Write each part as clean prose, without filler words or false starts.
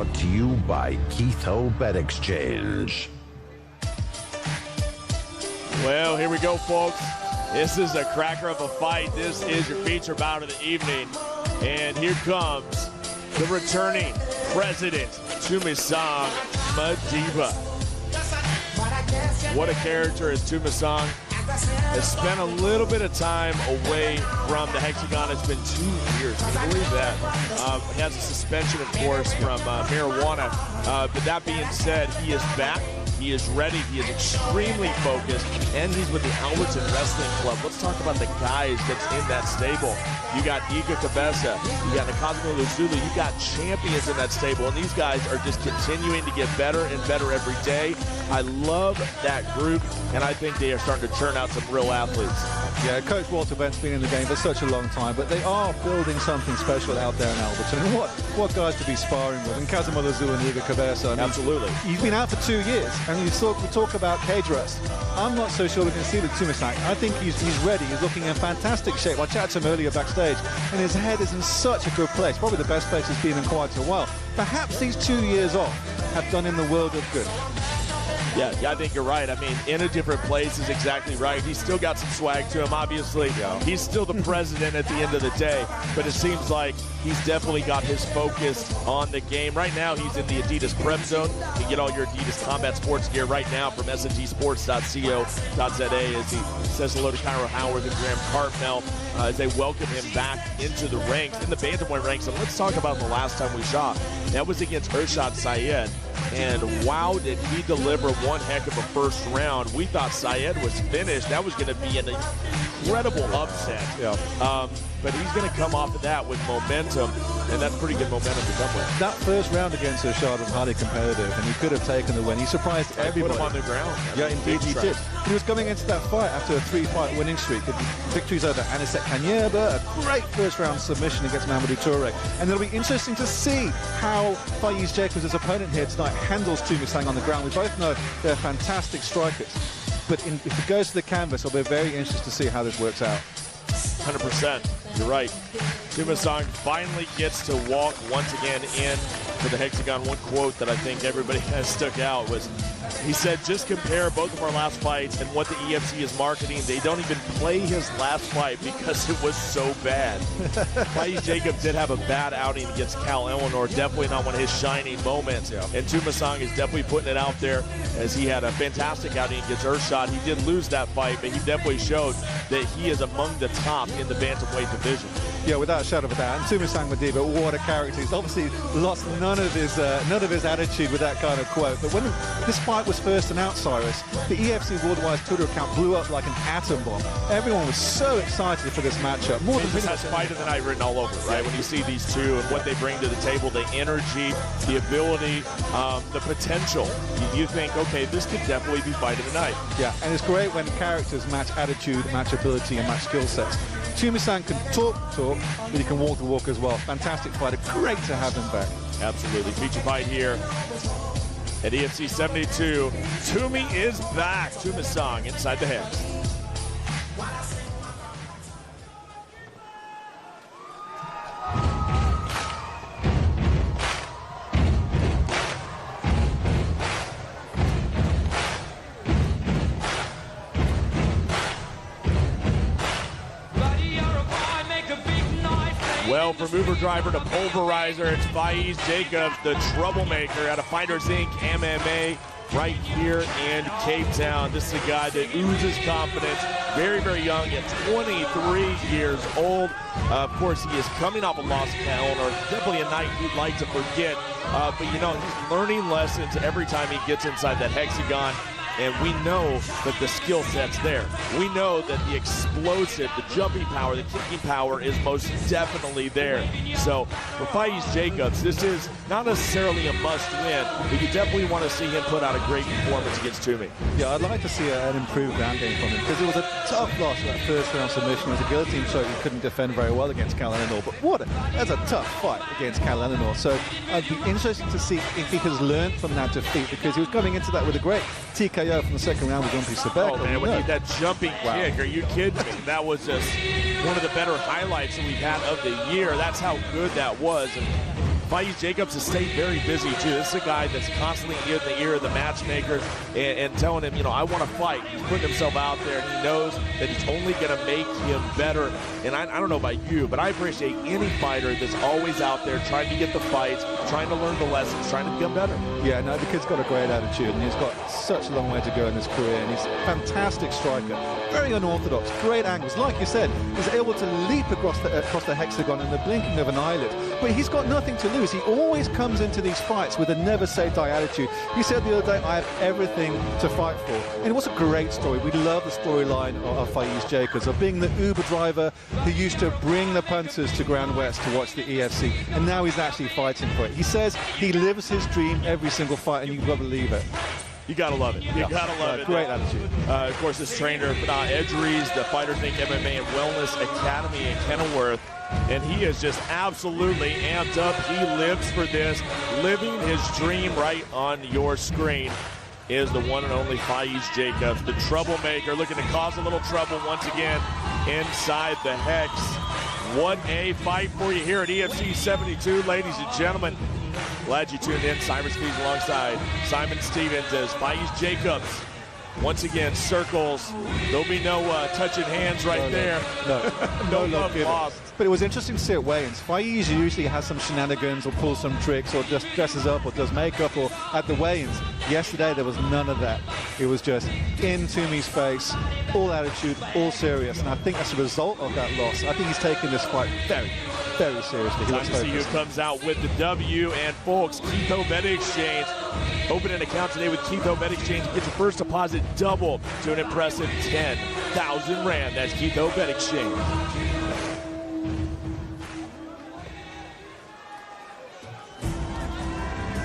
brought to you by Keith Ho Bet Exchange. Well, here we go, folks. This is a cracker of a fight. This is your feature bout of the evening. And here comes the returning president, Tumisang Madiba. What a character is Tumisang. Has spent a little bit of time away from the Hexagon. It's been 2 years. Can you believe that? He has a suspension, of course, from marijuana. But that being said, he is back. He is ready. He is extremely focused. And he's with the Albertson Wrestling Club. Let's talk about the guys that's in that stable. You got Iga Cabeza. You got Nakazumi Luzulu. You got champions in that stable. And these guys are just continuing to get better and better every day. I love that group, and I think they are starting to churn out some real athletes. Yeah, Coach Walter Bent's been in the game for such a long time, but they are building something special out there in Albertson. And what guys to be sparring with? And Kazuma Luzulu and Iga Cabeza. I mean, absolutely. He's been out for 2 years, and we talk about cage rest. I'm not so sure we can see the Tumisang. I think he's ready. He's looking in fantastic shape. I chatted to him earlier backstage, and his head is in such a good place. Probably the best place he's been in quite a while. Perhaps these 2 years off have done him the world of good. Yeah, I think you're right. I mean, in a different place is exactly right. He's still got some swag to him, obviously. Yeah. He's still the president at the end of the day, but it seems like he's definitely got his focus on the game. Right now, he's in the Adidas Prep Zone. You can get all your Adidas combat sports gear right now from sngsports.co.za as he says hello to Cairo Howard and Graham Cartmel as they welcome him back into the ranks, in the Bantamweight ranks. And let's talk about the last time we shot. That was against Ershad Syed. And wow, did he deliver one heck of a first round. We thought Syed was finished. That was going to be an incredible upset. Yeah. But he's going to come off of that with momentum, and that's pretty good momentum to come with. That first round against Ershad was highly competitive, and he could have taken the win. He surprised everybody. Put him on the ground. Yeah, indeed he did. He was coming into that fight after a 3-fight winning streak. Victories over Anisette Kanyeba, a great first-round submission against Mamadou Touré. And it'll be interesting to see how Faeez Jacobs, his opponent here tonight, handles Tumisang on the ground. We both know they're fantastic strikers. But if it goes to the canvas, I'll be very interested to see how this works out. 100%. You're right. Tumisang finally gets to walk once again in to the Hexagon. One quote that I think everybody has stuck out was, he said, just compare both of our last fights and what the EFC is marketing. They don't even play his last fight because it was so bad. Faeez Jacobs did have a bad outing against Cal Eleanor, definitely not one of his shining moments. Yeah. And Tumisang is definitely putting it out there as he had a fantastic outing against Ershad. He did lose that fight, but he definitely showed that he is among the top in the bantamweight division. Yeah, without a shadow of a doubt. And Tumisang Madiba, what a character. He's obviously lost none of his attitude with that kind of quote. But when this fight was first announced, Cyrus, the EFC Worldwide Twitter account blew up like an atom bomb. Everyone was so excited for this matchup. More than this has fight of the night written all over, right? When you see these two and what they bring to the table, the energy, the ability, the potential, you think, okay, this could definitely be fight of the night. Yeah, and it's great when characters match attitude, match ability, and match skill sets. Tumisang can talk, but he can walk the walk as well. Fantastic fighter. Great to have him back. Absolutely. Feature fight here at EFC 72. Tumi is back. Tumisang inside the hex. Well, from Uber driver to pulverizer, it's Faeez Jacobs, the Troublemaker out of Fighters Inc. MMA right here in Cape Town. This is a guy that oozes confidence, very, very young at 23 years old. Of course, he is coming off a loss to Cal Eleanor. Definitely a night you'd like to forget. But, you know, he's learning lessons every time he gets inside that hexagon. And we know that the skill set's there. We know that the explosive, the jumping power, the kicking power is most definitely there. So for Faeez Jacobs, this is not necessarily a must-win, but you definitely want to see him put out a great performance against Tumi. Yeah, I'd like to see an improved ground game from him because it was a tough loss, that first round submission. It was a guillotine choke he couldn't defend very well against Cal Eleanor. But that's a tough fight against Cal Eleanor. So I'd be interested to see if he has learned from that defeat because he was coming into that with a great TKO from the second round with Gumpy Sebek. Oh man, when he that jumping kick, are you kidding me? That was just one of the better highlights that we've had of the year. That's how good that was. And Faeez Jacobs has stayed very busy, too. This is a guy that's constantly in the ear of the matchmaker and telling him, you know, I want to fight. He's putting himself out there, and he knows that it's only going to make him better. And I don't know about you, but I appreciate any fighter that's always out there trying to get the fights, trying to learn the lessons, trying to become better. Yeah, no, the kid's got a great attitude, and he's got such a long way to go in his career, and he's a fantastic striker. Very unorthodox, great angles. Like you said, he's able to leap across the hexagon in the blinking of an eyelid. But he's got nothing to lose. He always comes into these fights with a never-say-die attitude. He said the other day, I have everything to fight for. And it was a great story. We love the storyline of Faeez Jacobs, of being the Uber driver who used to bring the punters to Grand West to watch the EFC. And now he's actually fighting for it. He says he lives his dream every single fight, and you've got to believe it. You gotta love it. You gotta love it. Great attitude. Of course, this trainer, Edries, the Fighter Think MMA and Wellness Academy in Kenilworth, and he is just absolutely amped up. He lives for this, living his dream. Right on your screen is the one and only Faeez Jacobs, the Troublemaker, looking to cause a little trouble once again inside the Hex. What a fight for you here at EFC 72, ladies and gentlemen. Glad you tuned in. Cyrus Faeez alongside Simon Stevens as Faeez Jacobs once again circles. There'll be no touching hands right there. No love lost. But it was interesting to see at weigh-ins. Faeez usually has some shenanigans or pulls some tricks or just dresses up or does makeup or at the weigh-ins. Yesterday there was none of that. It was just in Tumi's face, all attitude, all serious. And I think as a result of that loss, I think he's taking this fight very, very seriously. Time to see who comes out with the W. And folks, Keith Bet Exchange. Open an account today with Keith Bet Exchange. Get your first deposit doubled to an impressive 10,000 Rand. That's Keith Bet Exchange.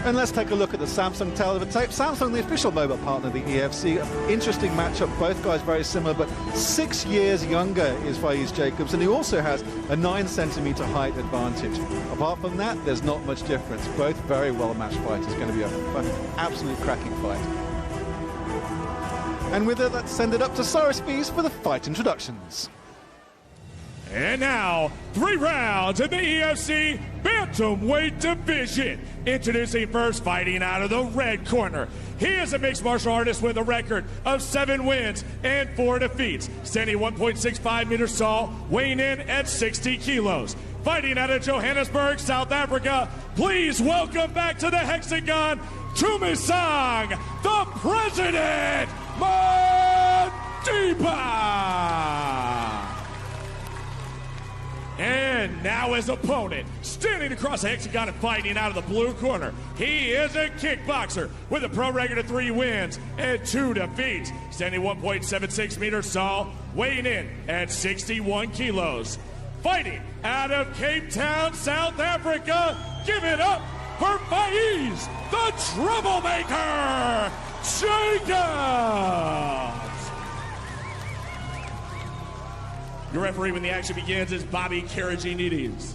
And let's take a look at the Samsung tape. Samsung, the official mobile partner of the EFC. Interesting matchup. Both guys very similar, but 6 years younger is Faeez Jacobs, and he also has a 9-centimeter height advantage. Apart from that, there's not much difference. Both very well-matched fighters. It's going to be an absolute cracking fight. And with it, let's send it up to Cyrus Faeez for the fight introductions. And now, 3 rounds in the EFC Bantamweight division. Introducing first, fighting out of the red corner. He is a mixed martial artist with a record of 7 wins and 4 defeats. Standing 1.65 meters tall, weighing in at 60 kilos. Fighting out of Johannesburg, South Africa. Please welcome back to the Hexagon, Tumisang, the President, Madiba. And now his opponent, standing across the hexagon and fighting out of the blue corner. He is a kickboxer with a pro record of 3 wins and 2 defeats. Standing 1.76 meters tall, weighing in at 61 kilos. Fighting out of Cape Town, South Africa. Give it up for Faeez, the Troublemaker, Jacobs. Your referee when the action begins is Bobby Karajinides.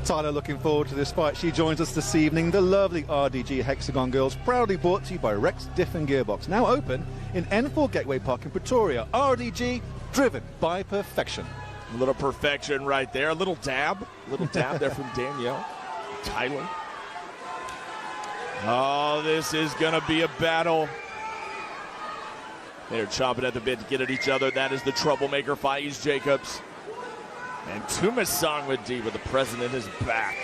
Tyler, looking forward to this fight. She joins us this evening. The lovely RDG Hexagon Girls, proudly brought to you by Rex Diff and Gearbox. Now open in N4 Gateway Park in Pretoria. RDG, driven by perfection. A little perfection right there. A little dab there from Danielle. Tyler. Oh, this is going to be a battle. They're chomping at the bit to get at each other. That is the Troublemaker, Faeez Jacobs. And Tumisang Madiba, the president, is back.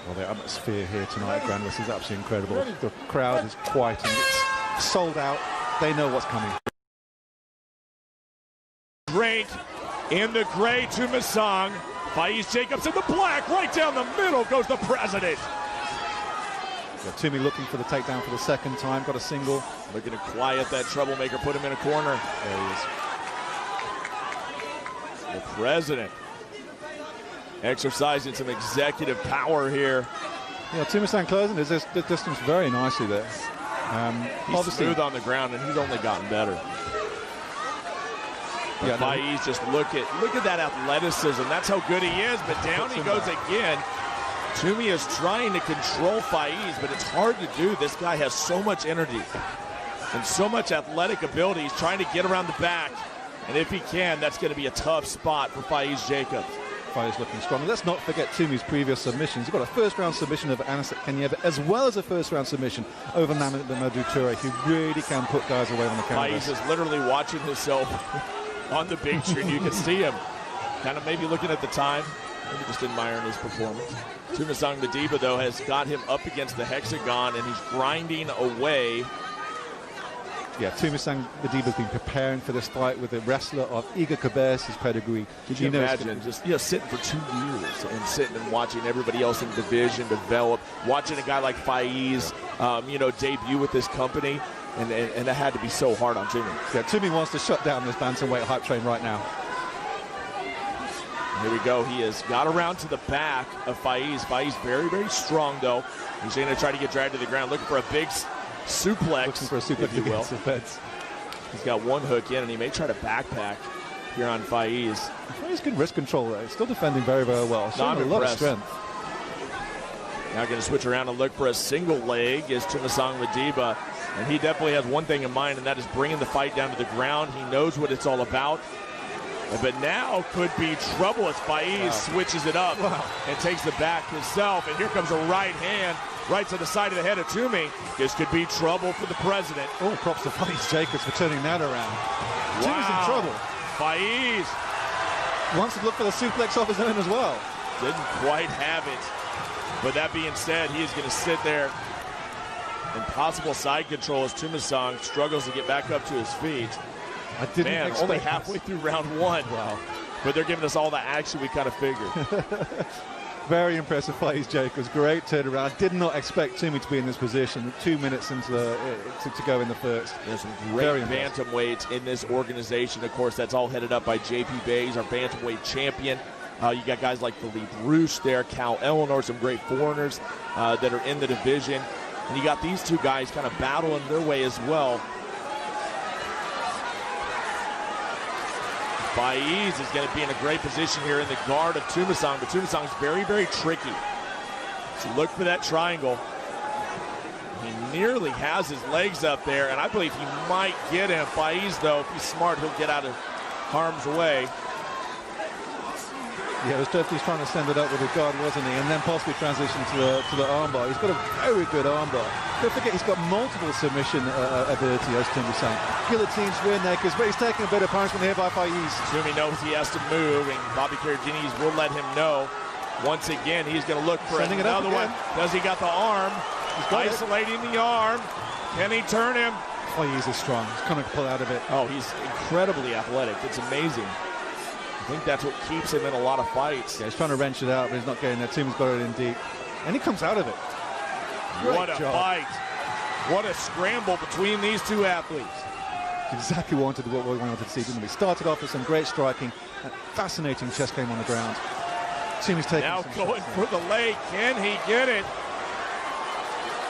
Well, the atmosphere here tonight at Grand West is absolutely incredible. The crowd is quieting. It's sold out. They know what's coming. Great in the gray, Tumisang. Faeez Jacobs in the black. Right down the middle goes the president. Yeah, Tumi looking for the takedown for the second time. Got a single. Looking to quiet that Troublemaker, put him in a corner. There he is. The president exercising some executive power here. Yeah, Tumisang closing the distance very nicely there. He's smooth on the ground, and he's only gotten better. Yeah, Faeez, just look at that athleticism. That's how good he is, but down he goes again. Tumi is trying to control Faeez, but it's hard to do. This guy has so much energy and so much athletic ability. He's trying to get around the back, and if he can, that's going to be a tough spot for Faeez Jacobs. Faeez looking strong. Let's not forget Tumi's previous submissions. He got a first-round submission over Anisek Kanyeva, as well as a first-round submission over Mamadou Touré, who really can put guys away on the canvas. Faeez is literally watching himself on the big screen. You can see him kind of maybe looking at the time, maybe just admiring his performance. Tumisang Madiba, though, has got him up against the hexagon, and he's grinding away. Yeah, Tumisang Madiba's been preparing for this fight with a wrestler of Iga Cabeza's pedigree. Could you imagine just sitting for 2 years and sitting and watching everybody else in the division develop, watching a guy like Faeez, debut with this company, and that had to be so hard on Tumi. Yeah, Tumi wants to shut down this bantamweight hype train right now. Here we go. He has got around to the back of Faeez. Faeez very, very strong, though. He's going to try to get dragged to the ground, looking for a big suplex. Looking for a suplex, if you will. He's got one hook in, and he may try to backpack here on Faeez. Faeez good wrist control there. He's still defending very, very well. Showing a lot of strength. Now going to switch around and look for a single leg is Tumisang Madiba. And he definitely has one thing in mind, and that is bringing the fight down to the ground. He knows what it's all about. But now could be trouble as Faeez switches it up and takes the back himself. And here comes a right hand right to the side of the head of Tumi. This could be trouble for the president. Oh, props to Faeez Jacobs for turning that around. Wow. Tumi's in trouble. Faeez wants to look for the suplex off his own as well. Didn't quite have it. But that being said, he is going to sit there. Impossible side control as Tumisang struggles to get back up to his feet. I didn't expect only halfway through round one. Wow. But they're giving us all the action we kind of figured. Very impressive Faeez Jacobs. Great turnaround. Did not expect Tumi to be in this position 2 minutes into to go in the first. There's some great bantamweights in this organization. Of course, that's all headed up by JP Faeez, our bantamweight champion. You got guys like Philippe Roosh there, Cal Eleanor, some great foreigners that are in the division. And you got these two guys kind of battling their way as well. Faeez is going to be in a great position here in the guard of Tumisang, but Tumisang's very, very tricky. So look for that triangle. He nearly has his legs up there, and I believe he might get him. Faeez, though, if he's smart, he'll get out of harm's way. Yeah, it was definitely trying to send it up with a guard, wasn't he? And then possibly transition to the armbar. He's got a very good armbar. Don't forget, he's got multiple submission ability as Tumisang. Guillotines, rear nakers, but he's taking a bit of punishment here by Faeez. Tumi knows he has to move, and Bobby Caragini will let him know. Once again, he's going to look for another one. Does he got the arm? He's isolating the arm. Can he turn him? Faeez is strong. He's going to pull out of it. Oh, he's incredibly athletic. It's amazing. I think that's what keeps him in a lot of fights. Yeah, he's trying to wrench it out, but he's not getting there. Tumi's got it in deep. And he comes out of it. What a fight. What a scramble between these two athletes. Exactly what we wanted to see, didn't we? Started off with some great striking, and fascinating chest game on the ground. Tumi's taking now going for the leg. Can he get it?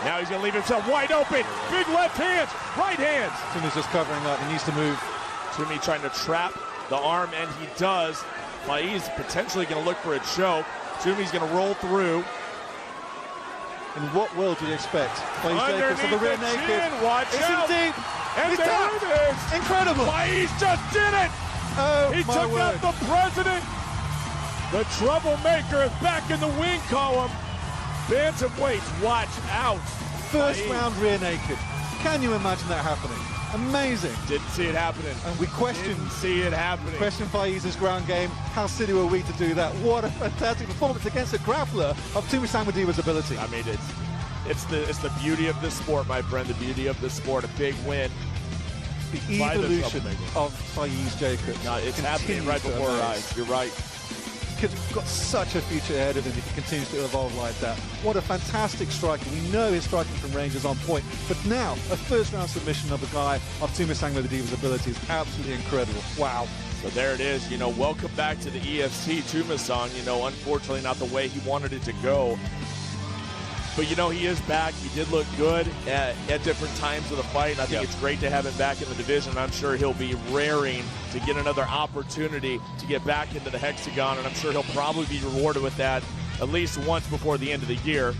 Now he's going to leave himself wide open. Big left hands, right hands. Tumi's just covering up. He needs to move. Tumi trying to trap the arm, and he does. Faeez potentially going to look for a choke. Tumi's going to roll through. In what world do you expect? Faeez Jacobs on the rear naked. Watch out. Deep. And there it is. Incredible. Faeez just did it. Oh, he took out the president. The Troublemaker is back in the win column. Bantamweights, watch out. First round rear naked. Can you imagine that happening? Amazing. Didn't see it happening. And we questioned Faeez's ground game. How silly were we to do that? What a fantastic performance against a grappler of Tumisang Madiba's ability. I mean, it's the beauty of this sport, my friend. The beauty of this sport. A big win. The evolution of Faeez Jacobs. No, it's happening right before our eyes. You're right. Kid's got such a future ahead of him if he continues to evolve like that. What a fantastic striker. We know his striking from range is on point, but now a first round submission of a guy of Tumisang Madiba's ability is absolutely incredible. Wow. So there it is. Welcome back to the EFC Tumisang. Unfortunately not the way he wanted it to go. But he is back. He did look good at different times of the fight. And I think it's great to have him back in the division. I'm sure he'll be raring to get another opportunity to get back into the hexagon. And I'm sure he'll probably be rewarded with that at least once before the end of the year.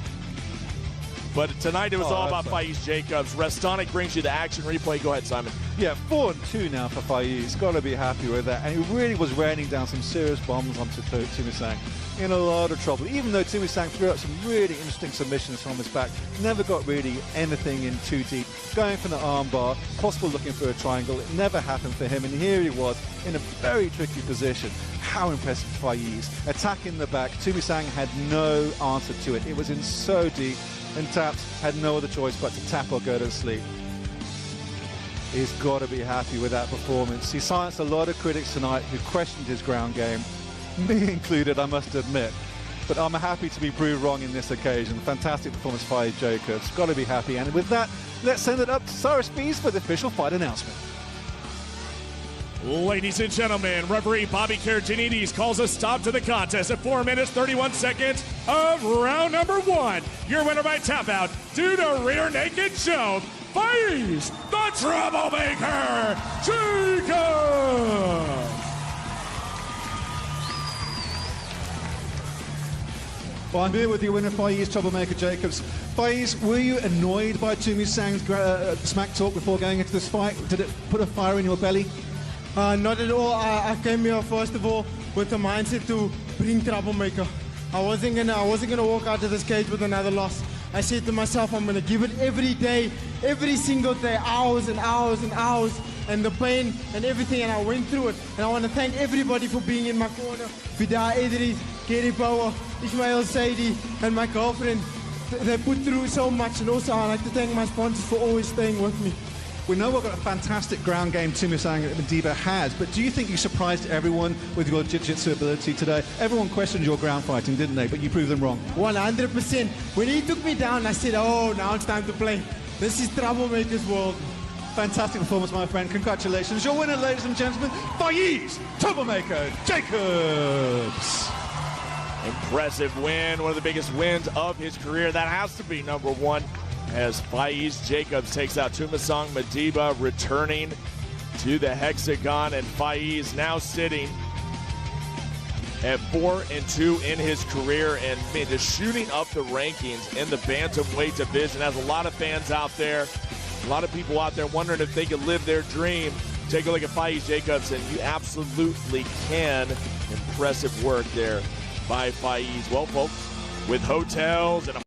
But tonight it was all about Faeez Jacobs. Restonic brings you the action replay. Go ahead, Simon. Yeah, 4-2 now for Faeez. Got to be happy with that. And he really was raining down some serious bombs onto Tumisang. In a lot of trouble. Even though Tumisang threw out some really interesting submissions from his back, never got really anything in too deep. Going for the armbar, possible looking for a triangle. It never happened for him. And here he was in a very tricky position. How impressive Faeez. Attacking the back. Tumisang had no answer to it. It was in so deep. And Taps had no other choice but to tap or go to sleep. He's got to be happy with that performance. He silenced a lot of critics tonight who questioned his ground game, me included, I must admit. But I'm happy to be proved wrong in this occasion. Fantastic performance by Faeez Jacobs. Got to be happy. And with that, let's send it up to Cyrus Faeez for the official fight announcement. Ladies and gentlemen, referee Bobby Karatinides calls a stop to the contest at 4 minutes 31 seconds of round number 1. Your winner by tap out due to rear naked choke, Faeez, the Troublemaker, Jacobs. Well, I'm here with your winner, Faeez, Troublemaker Jacobs. Faeez, were you annoyed by Tumisang's smack talk before going into this fight? Did it put a fire in your belly? Not at all. I came here first of all with the mindset to bring Troublemaker. I wasn't gonna walk out of this cage with another loss. I said to myself, I'm gonna give it every day, every single day, hours and hours and hours, and the pain and everything, and I went through it. And I want to thank everybody for being in my corner. Vidar Idris, Gary Power, Ismail Saidi, and my girlfriend. They put through so much, and also I'd like to thank my sponsors for always staying with me. We know what a fantastic ground game Tumisang Madiba has, but do you think you surprised everyone with your jiu-jitsu ability today? Everyone questioned your ground fighting, didn't they? But you proved them wrong. 100%. When he took me down, I said, oh, now it's time to play. This is Troublemaker's world. Fantastic performance, my friend. Congratulations. Your winner, ladies and gentlemen, Faeez, Troublemaker Jacobs. Impressive win, one of the biggest wins of his career. That has to be number 1. As Faeez Jacobs takes out Tumisang Madiba, returning to the hexagon, and Faeez now sitting at 4-2 in his career, and man, just shooting up the rankings in the bantamweight division. Has a lot of fans out there, a lot of people out there wondering if they could live their dream. Take a look at Faeez Jacobs, and you absolutely can. Impressive work there by Faeez. Well, folks, with hotels and